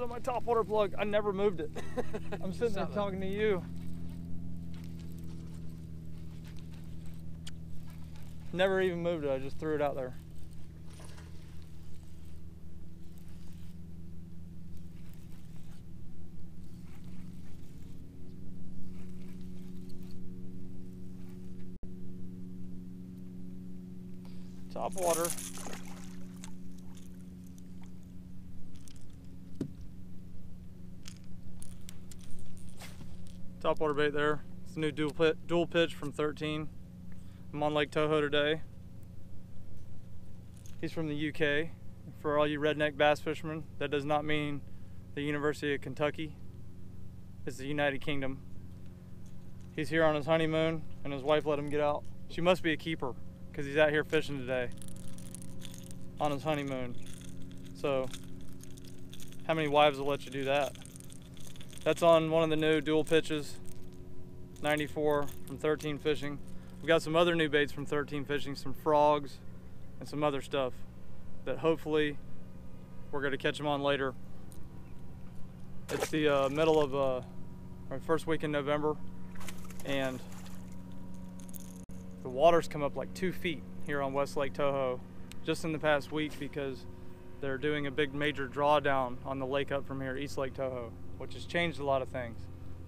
of my top water plug. I never moved it. I'm sitting there talking to you. Never even moved it, I just threw it out there. Top water. Top water bait there. It's a new dual pitch from 13. I'm on Lake Toho today. He's from the UK. For all you redneck bass fishermen, that does not mean the University of Kentucky. It's the United Kingdom. He's here on his honeymoon and his wife let him get out. She must be a keeper because he's out here fishing today on his honeymoon. So how many wives will let you do that? That's on one of the new dual pitches, 94 from 13 fishing. We've got some other new baits from 13 fishing, some frogs and some other stuff that hopefully we're going to catch them on later. It's the middle of our first week in November, and the water's come up like 2 feet here on West Lake Toho just in the past week because they're doing a big major drawdown on the lake up from here, East Lake Toho, which has changed a lot of things.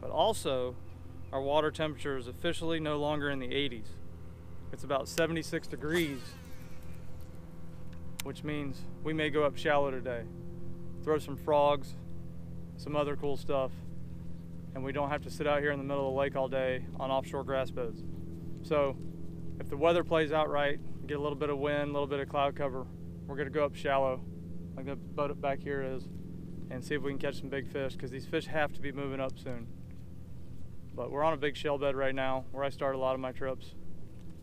But also, our water temperature is officially no longer in the 80s. It's about 76 degrees, which means we may go up shallow today, throw some frogs, some other cool stuff, and we don't have to sit out here in the middle of the lake all day on offshore grass beds. So if the weather plays out right, get a little bit of wind, a little bit of cloud cover, we're gonna go up shallow, like the boat back here is, and see if we can catch some big fish, because these fish have to be moving up soon. But we're on a big shell bed right now, where I start a lot of my trips.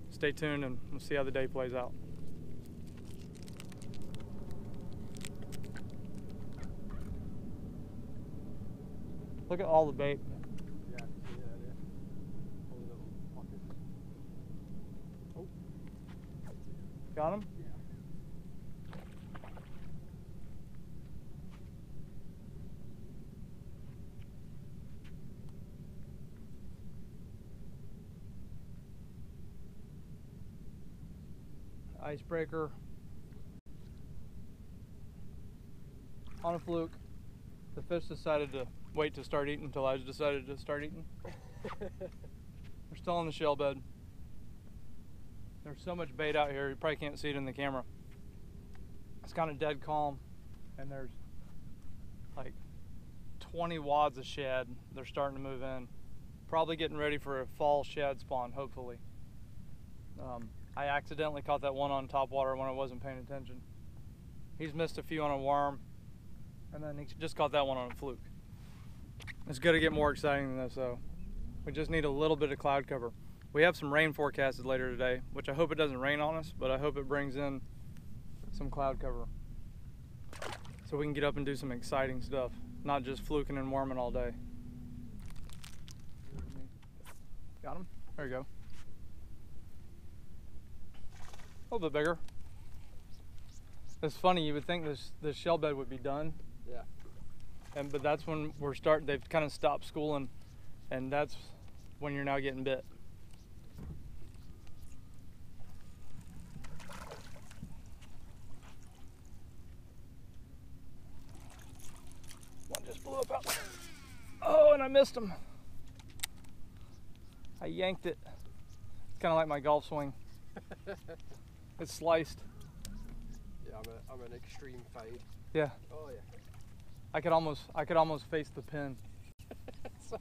Stay tuned and we'll see how the day plays out. Look at all the bait. Yeah, I can see that, yeah. All the little pockets. Oh. Got him? Yeah. Icebreaker. On a fluke. The fish decided to wait to start eating until I decided to start eating. We're still on the shell bed. There's so much bait out here, you probably can't see it in the camera. It's kind of dead calm, and there's like 20 wads of shad. They're starting to move in. Probably getting ready for a fall shad spawn, hopefully. I accidentally caught that one on top water when I wasn't paying attention. He's missed a few on a worm, and then he just caught that one on a fluke. It's gonna get more exciting than this though. We just need a little bit of cloud cover. We have some rain forecasted later today, which I hope it doesn't rain on us, but I hope it brings in some cloud cover so we can get up and do some exciting stuff, not just fluking and worming all day. Got him? There you go. A little bit bigger. It's funny, you would think this shell bed would be done. Yeah. But that's when we're starting, they've kind of stopped schooling, and that's when you're now getting bit. One just blew up out. Oh, and I missed him. I yanked it. It's kind of like my golf swing. It's sliced. Yeah, I'm an extreme fade. Yeah. Oh yeah. I could almost face the pin. Sorry.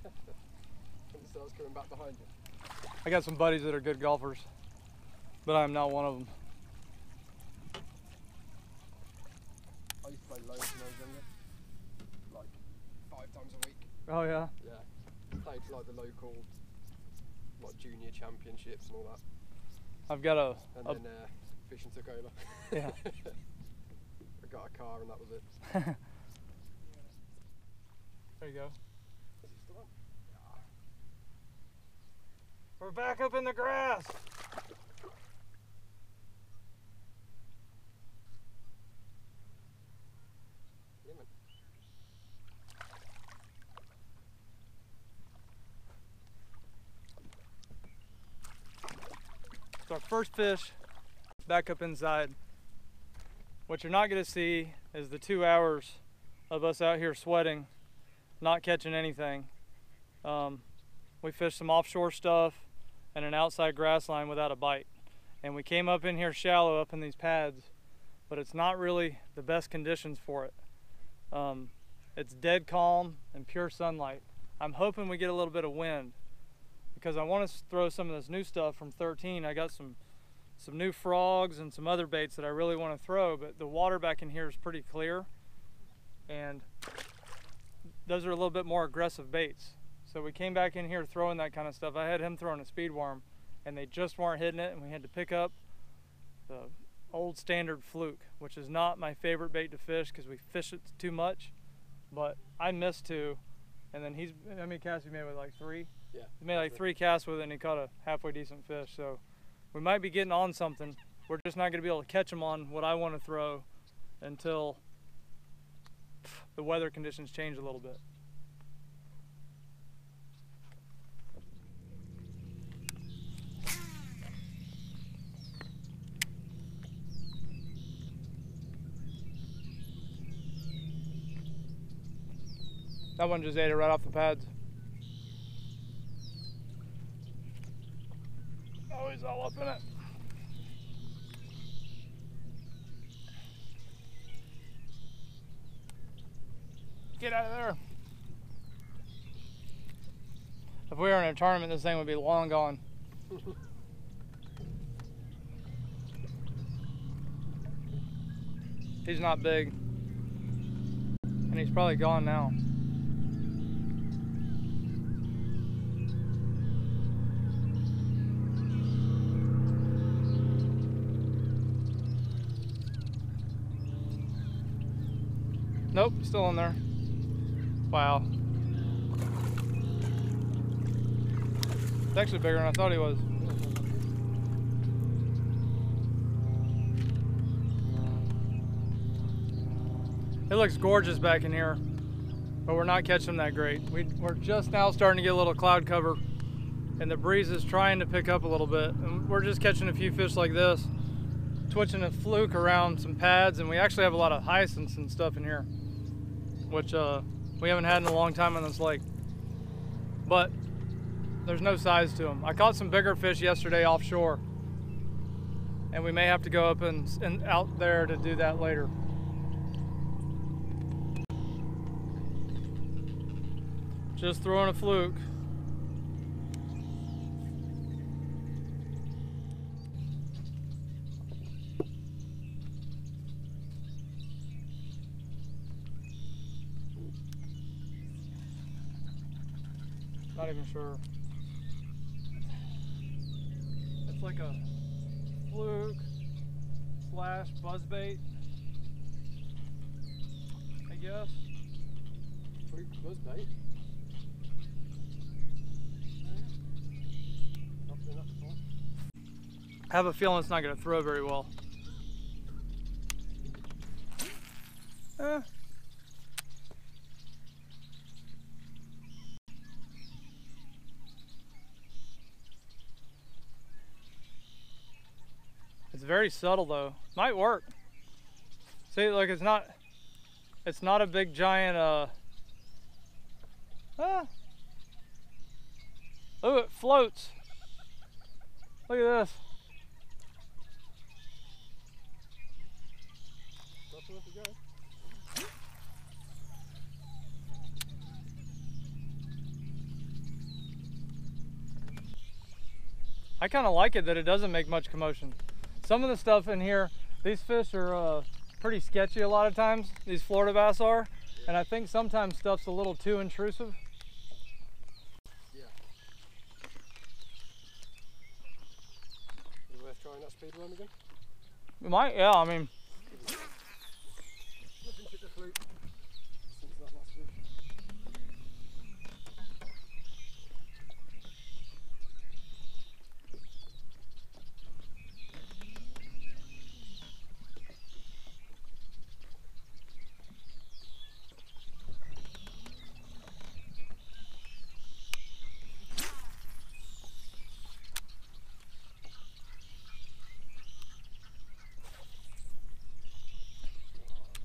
When it starts coming back behind you. I got some buddies that are good golfers, but I'm not one of them. I used to play loads when I was younger. Like 5 times a week. Oh yeah? Yeah. Played like the local junior championships and all that. I've got a... And then fishing took over. Yeah. I got a car and that was it. There you go. We're back up in the grass. Yeah, man. So our first fish back up inside. What you're not gonna see is the 2 hours of us out here sweating, not catching anything. We fished some offshore stuff and an outside grass line without a bite. And we came up in here shallow up in these pads, but it's not really the best conditions for it. It's dead calm and pure sunlight. I'm hoping we get a little bit of wind because I want to throw some of this new stuff from 13. I got some new frogs and some other baits that I really want to throw, but the water back in here is pretty clear, and those are a little bit more aggressive baits. So we came back in here throwing that kind of stuff. I had him throwing a speed worm, and they just weren't hitting it, and we had to pick up the old standard fluke, which is not my favorite bait to fish because we fish it too much, but I missed 2, and then how many casts he made with, like 3? Yeah. He made like 3 casts with it, and he caught a halfway decent fish. So we might be getting on something. We're just not going to be able to catch them on what I want to throw until the weather conditions change a little bit. That one just ate it right off the pads. Oh, he's all up in it. Get out of there. If we were in a tournament, this thing would be long gone. He's not big. And he's probably gone now. Nope, still in there. Wow. It's actually bigger than I thought he was. It looks gorgeous back in here, but we're not catching them that great. We're just now starting to get a little cloud cover, and the breeze is trying to pick up a little bit. And we're just catching a few fish like this, twitching a fluke around some pads, and we actually have a lot of hyacinths and stuff in here, which we haven't had in a long time on this lake. But there's no size to them. I caught some bigger fish yesterday offshore, and we may have to go up and out there to do that later. Just throwing a fluke. Not even sure. It's like a fluke slash buzzbait, I guess. Fluke buzzbait? Not been up before. I have a feeling it's not going to throw very well. It's very subtle though. Might work. See, like it's not a big giant oh, it floats. Look at this. That's worth a go. I kind of like it that it doesn't make much commotion. Some of the stuff in here, these fish are pretty sketchy a lot of times, these Florida bass are, and I think sometimes stuff's a little too intrusive. Yeah. Is it worth trying that speed worm again? It might, yeah, I mean. Nothing took the fluke since that last fish.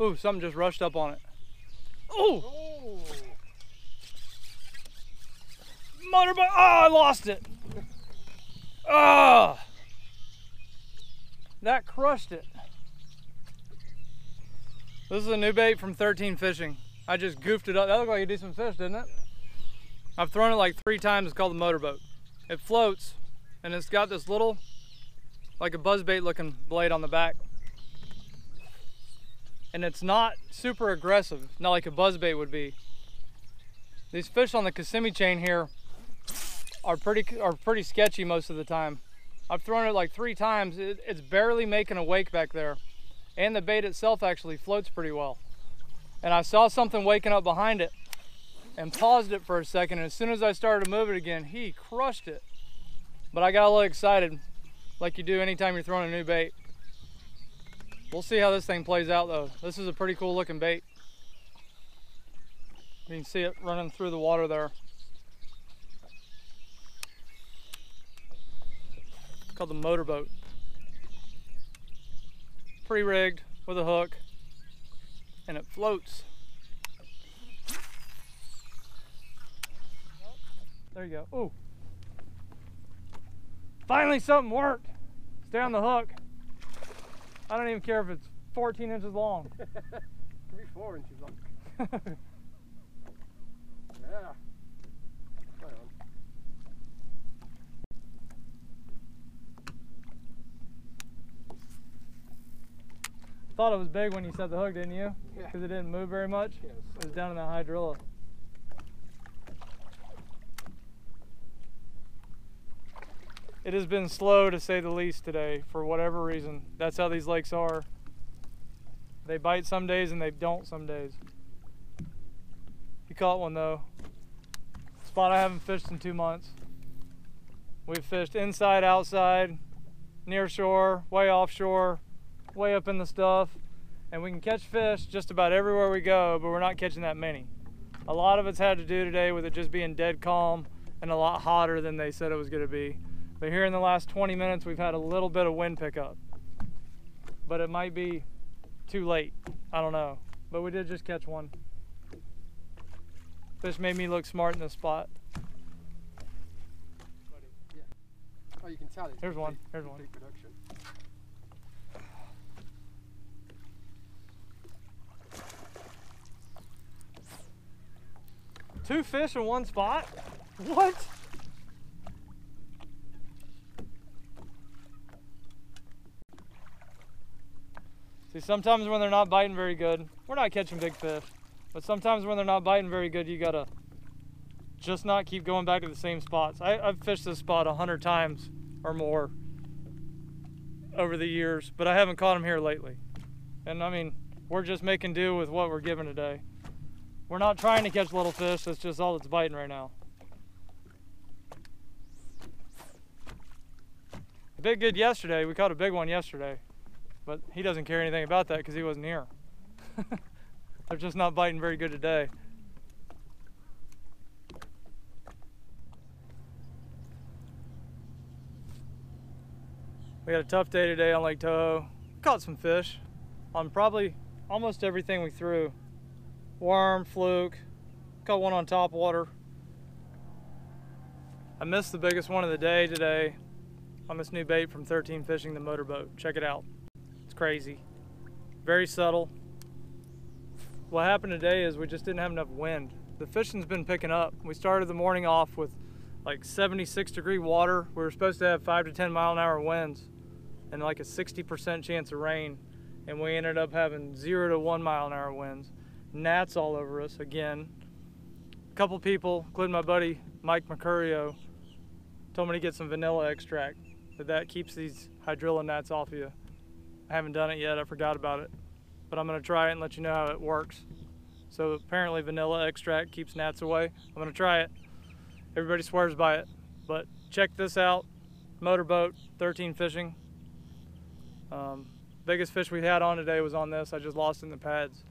Ooh, something just rushed up on it. Ooh! Oh! Motorboat! Oh, I lost it! Oh! That crushed it. This is a new bait from 13 Fishing. I just goofed it up. That looked like a decent fish, didn't it? I've thrown it like 3 times. It's called the motorboat. It floats, and it's got this little, like a buzzbait looking blade on the back. And it's not super aggressive, not like a buzzbait would be. These fish on the Kissimmee chain here are pretty sketchy most of the time. I've thrown it like 3 times. It's barely making a wake back there. And the bait itself actually floats pretty well. And I saw something waking up behind it and paused it for a second. And as soon as I started to move it again, he crushed it. But I got a little excited, like you do anytime you're throwing a new bait. We'll see how this thing plays out though. This is a pretty cool looking bait. You can see it running through the water there. It's called the motorboat. Pre-rigged with a hook, and it floats. There you go. Ooh. Finally something worked. Stay on the hook. I don't even care if it's 14 inches long. It could be 4 inches long. Yeah. Hang on. Thought it was big when you set the hook, didn't you? Yeah. Because it didn't move very much. Yeah, It was down in that hydrilla. It has been slow to say the least today for whatever reason. That's how these lakes are. They bite some days and they don't some days. You caught one though. Spot I haven't fished in 2 months. We've fished inside, outside, near shore, way offshore, way up in the stuff, and we can catch fish just about everywhere we go, but we're not catching that many. A lot of it's had to do today with it just being dead calm and a lot hotter than they said it was going to be. But here in the last 20 minutes, we've had a little bit of wind pickup. But it might be too late. I don't know. But we did just catch one. Fish made me look smart in this spot. Yeah. Oh, you can tell it's Here's one. Here's one. big production. Two fish in one spot? What? See, sometimes when they're not biting very good, we're not catching big fish, but sometimes when they're not biting very good, you gotta just not keep going back to the same spots. I've fished this spot 100 times or more over the years, but I haven't caught them here lately. And I mean, we're just making do with what we're given today. We're not trying to catch little fish, that's just all that's biting right now. A bit good yesterday, we caught a big one yesterday, but he doesn't care anything about that because he wasn't here. They're just not biting very good today. We had a tough day today on Lake Toho. Caught some fish on probably almost everything we threw. Worm, fluke, caught one on top water. I missed the biggest one of the day today on this new bait from 13 Fishing, the motorboat. Check it out. It's crazy. Very subtle. What happened today is we just didn't have enough wind. The fishing's been picking up. We started the morning off with like 76-degree water. We were supposed to have 5 to 10 mile-an-hour winds and like a 60% chance of rain. And we ended up having 0 to 1 mile-an-hour winds. Gnats all over us again. A couple people, including my buddy Mike Mercurio, told me to get some vanilla extract. That keeps these hydrilla gnats off of you. I haven't done it yet, I forgot about it. But I'm gonna try it and let you know how it works. So apparently vanilla extract keeps gnats away. I'm gonna try it. Everybody swears by it. But check this out, motorboat, 13 Fishing. Biggest fish we had on today was on this. I just lost in the pads.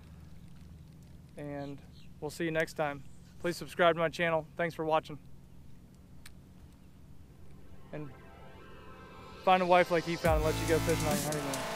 And we'll see you next time. Please subscribe to my channel. Thanks for watching. And find a wife like he found and let you go fishing on your honeymoon.